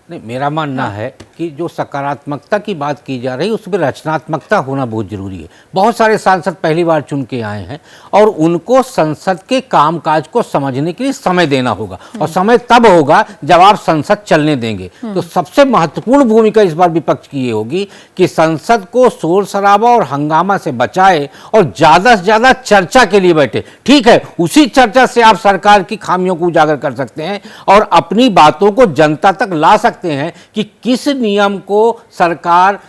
नहीं, मेरा मानना है कि जो सकारात्मकता की बात की जा रही है उसमें रचनात्मकता होना बहुत जरूरी है। बहुत सारे सांसद पहली बार चुन के आए हैं और उनको संसद के कामकाज को समझने के लिए समय देना होगा, और समय तब होगा जब आप संसद चलने देंगे। तो सबसे महत्वपूर्ण भूमिका इस बार विपक्ष की ये होगी कि संसद को शोर शराबा और हंगामा से बचाए और ज्यादा से ज्यादा चर्चा के लिए बैठे। ठीक है, उसी चर्चा से आप सरकार की खामियों को उजागर कर सकते हैं और अपनी बातों को जनता तक ला सकते हैं कि किस नियम को सरकार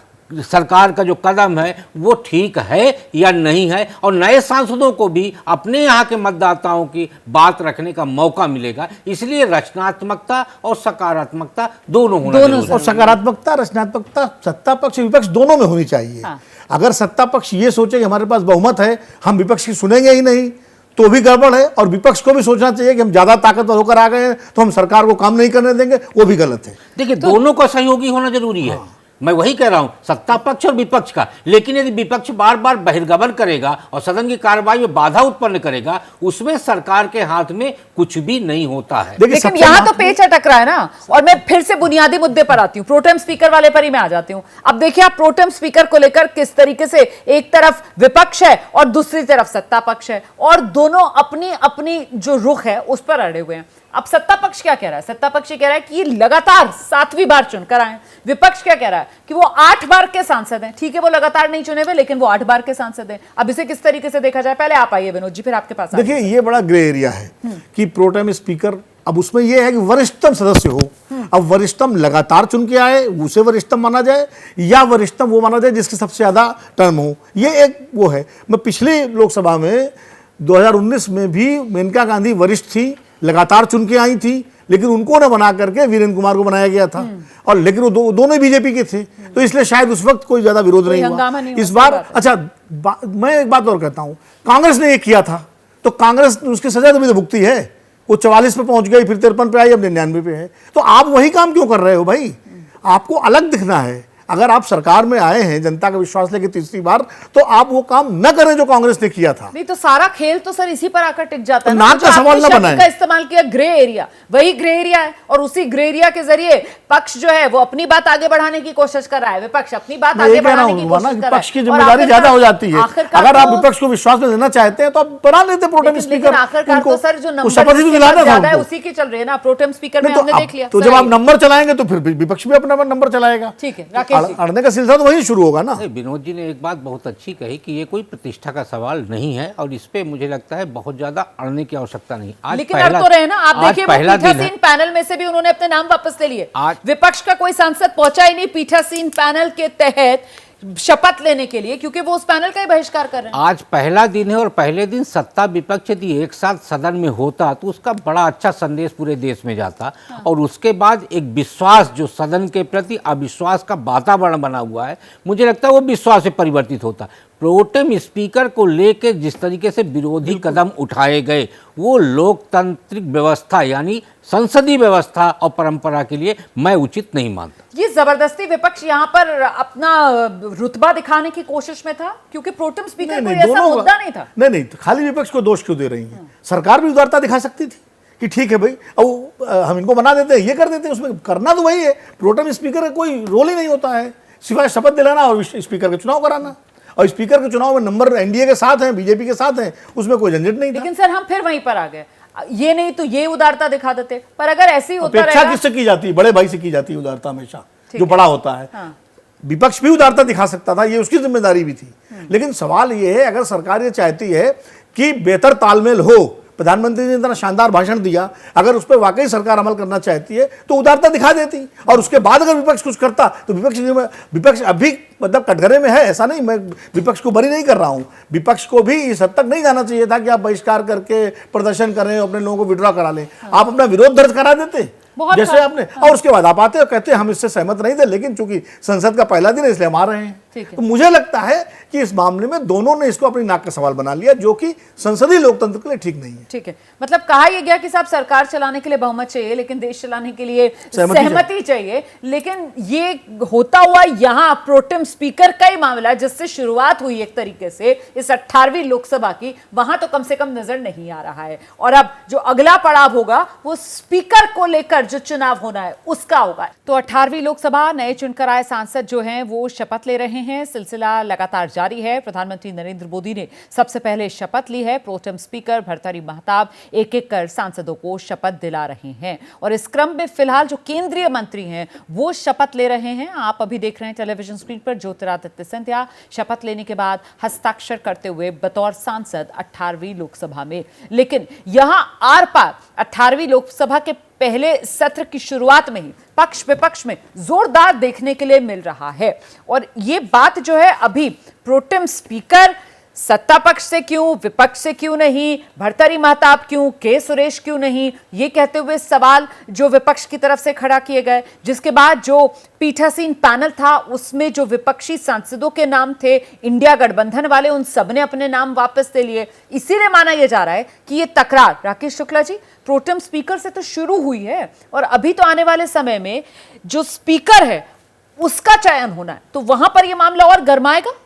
का जो कदम है वो ठीक है या नहीं है, और नए सांसदों को भी अपने यहाँ के मतदाताओं की बात रखने का मौका मिलेगा। इसलिए रचनात्मकता और सकारात्मकता दोनों होना जरूरी है। और सकारात्मकता रचनात्मकता सत्ता पक्ष विपक्ष दोनों में होनी चाहिए। अगर सत्ता पक्ष ये सोचे कि हमारे पास बहुमत है, हम विपक्ष की सुनेंगे ही नहीं, तो भी गड़बड़ है। और विपक्ष को भी सोचना चाहिए कि हम ज्यादा ताकतवर होकर आ गए हैं तो हम सरकार को काम नहीं करने देंगे, वो भी गलत है। देखिए, दोनों का सहयोगी होना जरूरी है। मैं वही कह रहा हूं, सत्ता पक्ष और विपक्ष का। लेकिन यदि विपक्ष बार बार बहिर्गमन करेगा और सदन की कार्रवाई में बाधा उत्पन्न करेगा, उसमें सरकार के हाथ में कुछ भी नहीं होता है। लेकिन यहाँ तो पेच अटक रहा है ना। और मैं फिर से बुनियादी मुद्दे पर आती हूँ, प्रोटेम स्पीकर वाले पर ही मैं आ जाती हूँ। अब देखिए, आप प्रोटेम स्पीकर को लेकर किस तरीके से एक तरफ विपक्ष है और दूसरी तरफ सत्ता पक्ष है, और दोनों अपनी अपनी जो रुख है उस पर अड़े हुए हैं। अब सत्ता पक्ष क्या कह रहा है? सत्ता पक्ष कह रहा है कि ये लगातार 7वीं बार चुनकर आए। विपक्ष क्या कह रहा है कि वो 8 बार के सांसद हैं। ठीक है, वो लगातार नहीं चुने हुए, लेकिन वो 8 बार के सांसद हैं। अब इसे किस तरीके से देखा जाए? पहले आप आइए विनोद जी, फिर आपके पास। देखिए, ये बड़ा ग्रे एरिया है कि प्रोटेम स्पीकर, अब उसमें यह है कि वरिष्ठतम सदस्य हो। अब वरिष्ठतम लगातार चुन के आए, उसे वरिष्ठतम माना जाए, या वरिष्ठतम वो माना जाए जिसकी सबसे ज्यादा टर्म हो। ये एक वो है। मैं पिछली लोकसभा में 2019 में भी मेनका गांधी वरिष्ठ थी, लगातार चुन के आई थी, लेकिन उनको ना बना करके वीरेंद्र कुमार को बनाया गया था। और लेकिन वो दोनों बीजेपी के थे, तो इसलिए शायद उस वक्त कोई ज्यादा विरोध नहीं हुआ। इस बार अच्छा, मैं एक बात और कहता हूं, कांग्रेस ने ये किया था तो कांग्रेस उसकी सजा तो भी तो भुगती है। वो 44 पे पहुंच गई, फिर 53 पे आई, अब 99 पे है। तो आप वही काम क्यों कर रहे हो भाई? आपको अलग दिखना है। अगर आप सरकार में आए हैं जनता का विश्वास लेके तीसरी बार, तो आप वो काम न करें जो कांग्रेस ने किया था। नहीं तो सारा खेल तो सर इसी पर आकर टिक जाता है। नाक का सवाल न बनाएं। का इस्तेमाल किया ग्रे एरिया, वही ग्रे एरिया है, और उसी ग्रे एरिया के जरिए पक्ष जो है वो अपनी बात आगे बढ़ाने की कोशिश कर रहा है, विपक्ष अपनी बात आगे बढ़ाने की कोशिश कर रहा है। विपक्ष की जिम्मेदारी ज्यादा हो जाती है। अगर आप विपक्ष को विश्वास में लेना चाहते हैं तो आप बना लेते प्रोटेम स्पीकर। आखिरकार तो सर जो नंबर शपथ भी दिलाना था, उसी की चल रही है ना प्रोटेम स्पीकर में, हमने देख लिया। तो जब आप नंबर चलाएंगे तो फिर विपक्ष भी अपना नंबर चलाएगा। ठीक है, राकेश जी, अड़ने का सिलसिला तो वही शुरू होगा ना। विनोद जी ने एक बात बहुत अच्छी कही कि ये कोई प्रतिष्ठा का सवाल नहीं है, और इस पे मुझे लगता है बहुत ज्यादा अड़ने की आवश्यकता नहीं। आज लेकिन अड़ तो रहे ना। आप देखिए, पीठासीन पैनल में से भी उन्होंने अपने नाम वापस ले लिए। विपक्ष का कोई सांसद पहुंचा ही नहीं पीठासीन पैनल के तहत शपथ लेने के लिए, क्योंकि वो उस पैनल का ही बहिष्कार कर रहे हैं। आज पहला दिन है और पहले दिन सत्ता विपक्ष यदि एक साथ सदन में होता तो उसका बड़ा अच्छा संदेश पूरे देश में जाता। और उसके बाद एक विश्वास, जो सदन के प्रति अविश्वास का वातावरण बना हुआ है, मुझे लगता है वो विश्वास से परिवर्तित होता। प्रोटेम स्पीकर को लेकर जिस तरीके से विरोधी कदम उठाए गए, वो लोकतांत्रिक व्यवस्था यानी संसदीय व्यवस्था और परंपरा के लिए मैं उचित नहीं मानता। ये जबरदस्ती विपक्ष यहाँ पर अपना रुतबा दिखाने की कोशिश में था, क्योंकि प्रोटेम स्पीकर कोई ऐसा मुद्दा नहीं था। नहीं, तो खाली विपक्ष को दोष क्यों दे रही है? सरकार भी उदारता दिखा सकती थी कि ठीक है भाई, अब हम इनको बना देते हैं, ये कर देते हैं। उसमें करना तो वही है। प्रोटेम स्पीकर का कोई रोल ही नहीं होता है सिवाय शपथ दिलाना और स्पीकर का चुनाव कराना। और स्पीकर के चुनाव में नंबर एनडीए के साथ हैं, बीजेपी के साथ हैं, उसमें कोई झंझट नहीं था। लेकिन सर हम फिर वहीं पर आ गए, ये नहीं तो ये उदारता दिखा देते। पर अगर ऐसे ही होता रहेगा, किससे की जाती है? बड़े भाई से की जाती है उदारता हमेशा, जो बड़ा होता है। विपक्ष भी उदारता दिखा सकता था, ये उसकी जिम्मेदारी भी थी। लेकिन सवाल ये है, अगर सरकार ये चाहती है कि बेहतर तालमेल हो, प्रधानमंत्री ने इतना शानदार भाषण दिया, अगर उस पर वाकई सरकार अमल करना चाहती है तो उदारता दिखा देती। और उसके बाद अगर विपक्ष कुछ करता तो विपक्ष अभी मतलब कटघरे में है, ऐसा नहीं, मैं विपक्ष को बरी नहीं कर रहा हूं। विपक्ष को भी इस हद तक नहीं जाना चाहिए था कि आप बहिष्कार करके प्रदर्शन करें, अपने लोगों को विड्रॉ करा लें। आप अपना विरोध दर्ज करा देते जैसे आपने, और उसके बाद आप आते और कहते हम इससे सहमत नहीं थे, लेकिन चूंकि संसद का पहला दिन है इसलिए हम आ रहे हैं। ठीक है। तो मुझे लगता है कि इस मामले में दोनों ने इसको अपनी नाक का सवाल बना लिया, जो कि संसदीय लोकतंत्र के लिए ठीक नहीं है। ठीक है, मतलब कहा यह गया कि साहब सरकार चलाने के लिए बहुमत चाहिए, लेकिन देश चलाने के लिए सहमति चाहिए। लेकिन ये होता हुआ यहाँ प्रोटेम स्पीकर का ही मामला जिससे शुरुआत हुई एक तरीके से इस 18वीं लोकसभा की, वहां तो कम से कम नजर नहीं आ रहा है। और अब जो अगला पड़ाव होगा वो स्पीकर को लेकर जो चुनाव होना है उसका होगा। तो 18वीं लोकसभा, नए चुनकर आए सांसद जो हैं वो शपथ ले रहे हैं। सिलसिला लगातार जारी है। प्रधानमंत्री नरेंद्र मोदी ने सबसे पहले शपथ ली है। प्रोटेम स्पीकर भर्तृहरि महताब एक एक कर सांसदों को शपथ दिला रहे हैं और इस क्रम में फिलहाल जो केंद्रीय मंत्री हैं वो शपथ ले रहे हैं। आप अभी देख रहे हैं टेलीविजन स्क्रीन पर ज्योतिरादित्य सिंधिया शपथ लेने के बाद हस्ताक्षर करते हुए बतौर सांसद 18वीं लोकसभा में। लेकिन यहां आर पार 18वीं लोकसभा के पहले सत्र की शुरुआत में ही पक्ष विपक्ष में जोरदार देखने के लिए मिल रहा है। और ये बात जो है अभी प्रोटेम स्पीकर सत्ता पक्ष से क्यों, विपक्ष से क्यों नहीं, भर्तृहरि महताब क्यों, के सुरेश क्यों नहीं, ये कहते हुए सवाल जो विपक्ष की तरफ से खड़ा किए गए, जिसके बाद जो पीठासीन पैनल था उसमें जो विपक्षी सांसदों के नाम थे इंडिया गठबंधन वाले, उन सबने अपने नाम वापस ले लिए। इसीलिए माना यह जा रहा है कि ये तकरार राकेश शुक्ला जी प्रोटेम स्पीकर से तो शुरू हुई है और अभी तो आने वाले समय में जो स्पीकर है उसका चयन होना है, तो वहां पर यह मामला और गरमाएगा।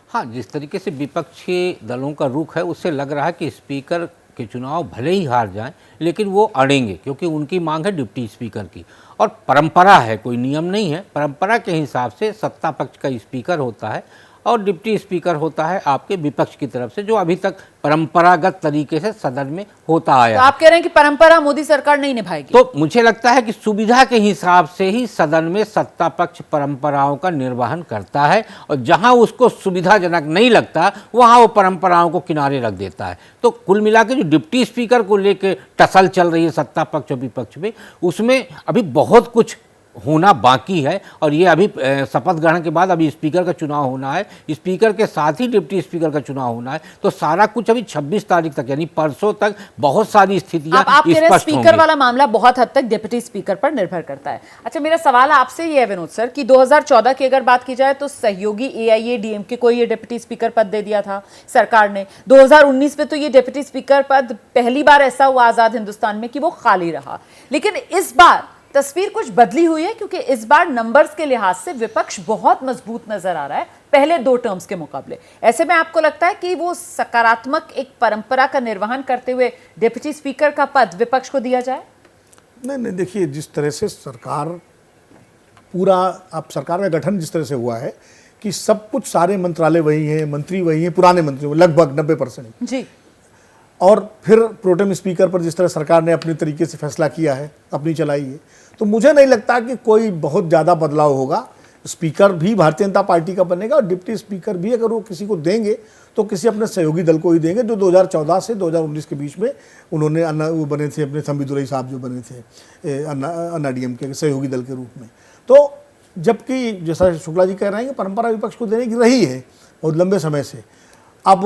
हाँ, जिस तरीके से विपक्षी दलों का रुख है उससे लग रहा है कि स्पीकर के चुनाव भले ही हार जाएं लेकिन वो अड़ेंगे, क्योंकि उनकी मांग है डिप्टी स्पीकर की। और परंपरा है, कोई नियम नहीं है, परंपरा के हिसाब से सत्ता पक्ष का स्पीकर होता है और डिप्टी स्पीकर होता है आपके विपक्ष की तरफ से, जो अभी तक परंपरागत तरीके से सदन में होता आया। तो आप कह रहे हैं कि परंपरा मोदी सरकार नहीं निभाएगी? तो मुझे लगता है कि सुविधा के हिसाब से ही सदन में सत्ता पक्ष परंपराओं का निर्वहन करता है और जहां उसको सुविधाजनक नहीं लगता वहां वो परंपराओं को किनारे रख देता है। तो कुल मिला के जो डिप्टी स्पीकर को लेकर टसल चल रही है सत्ता पक्ष और विपक्ष में, उसमें अभी बहुत कुछ होना बाकी है। और ये अभी शपथ ग्रहण के बाद अभी स्पीकर का चुनाव होना है, स्पीकर के साथ ही डिप्टी स्पीकर का चुनाव होना है। तो सारा कुछ अभी 26 तारीख तक यानी परसों तक बहुत सारी स्थितियां स्पष्ट स्पीकर वाला मामला बहुत हद तक डिप्टी स्पीकर पर निर्भर करता है। अच्छा, मेरा सवाल आपसे ये है विनोद सर कि 2014 की अगर बात की जाए तो सहयोगी AIADMK को ये डिप्टी स्पीकर पद दे दिया था सरकार ने। 2019 में तो ये डिप्टी स्पीकर पद पहली बार ऐसा हुआ आजाद हिंदुस्तान में कि वो खाली रहा। लेकिन इस बार तस्वीर कुछ बदली हुई है, क्योंकि इस बार नंबर्स के लिहाज से विपक्ष बहुत मजबूत नजर आ रहा है पहले 2 टर्म्स के मुकाबले। ऐसे में आपको लगता है कि वो सकारात्मक एक परंपरा का निर्वहन करते हुए डिप्टी स्पीकर का पद विपक्ष को दिया जाए? नहीं, देखिए जिस तरह से सरकार पूरा अब सरकार का गठन जिस तरह से हुआ है कि सब कुछ सारे मंत्रालय वही हैं, मंत्री वही हैं, पुराने मंत्री लगभग 90% जी। और फिर प्रोटेम स्पीकर पर जिस तरह सरकार ने अपने तरीके से फैसला किया है, अपनी चलाई है, तो मुझे नहीं लगता कि कोई बहुत ज़्यादा बदलाव होगा। स्पीकर भी भारतीय जनता पार्टी का बनेगा और डिप्टी स्पीकर भी अगर वो किसी को देंगे तो किसी अपने सहयोगी दल को ही देंगे, जो 2014 से 2019 के बीच में उन्होंने वो बने थे, अपने थम्बीदुरई साहब जो बने थे अन्ना DMK के सहयोगी दल के रूप में। तो जबकि जैसा शुक्ला जी कह रहे हैं कि परंपरा विपक्ष को देने की रही है बहुत लंबे समय से, अब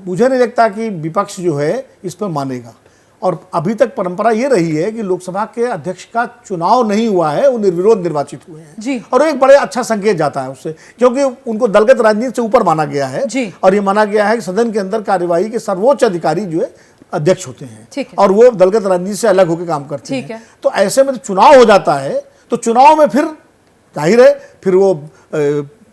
मुझे नहीं लगता कि विपक्ष जो है इस पर मानेगा। और अभी तक परंपरा ये रही है कि लोकसभा के अध्यक्ष का चुनाव नहीं हुआ है, वो निर्विरोध निर्वाचित हुए हैं जी। और एक बड़े अच्छा संकेत जाता है उससे, क्योंकि उनको दलगत राजनीति से ऊपर माना गया है जी। और ये माना गया है कि सदन के अंदर कार्यवाही के सर्वोच्च अधिकारी जो है अध्यक्ष होते हैं है। और वो दलगत राजनीति से अलग होकर काम करते ठीक हैं। है। तो ऐसे में चुनाव हो जाता है तो चुनाव में फिर जाहिर है फिर वो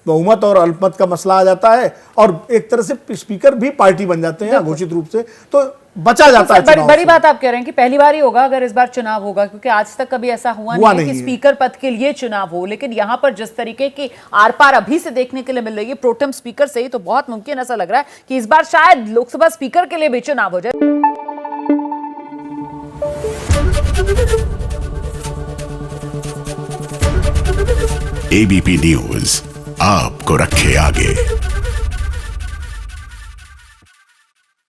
बहुमत और अल्पमत का मसला आ जाता है और एक तरह से स्पीकर भी पार्टी बन जाते हैं घोषित रूप से, तो बचा जाता है चुनाव बड़ी बात आप कह रहे हैं कि पहली बार ही होगा अगर इस बार चुनाव होगा, क्योंकि आज तक कभी ऐसा हुआ नहीं है कि स्पीकर पद के लिए चुनाव हो। लेकिन यहां पर जिस तरीके की आर पार अभी से देखने के लिए मिल रही है प्रोटेम स्पीकर से ही, तो बहुत मुमकिन ऐसा लग रहा है कि इस बार शायद लोकसभा स्पीकर के लिए भी चुनाव हो जाए। ABP न्यूज आपको रखे आगे।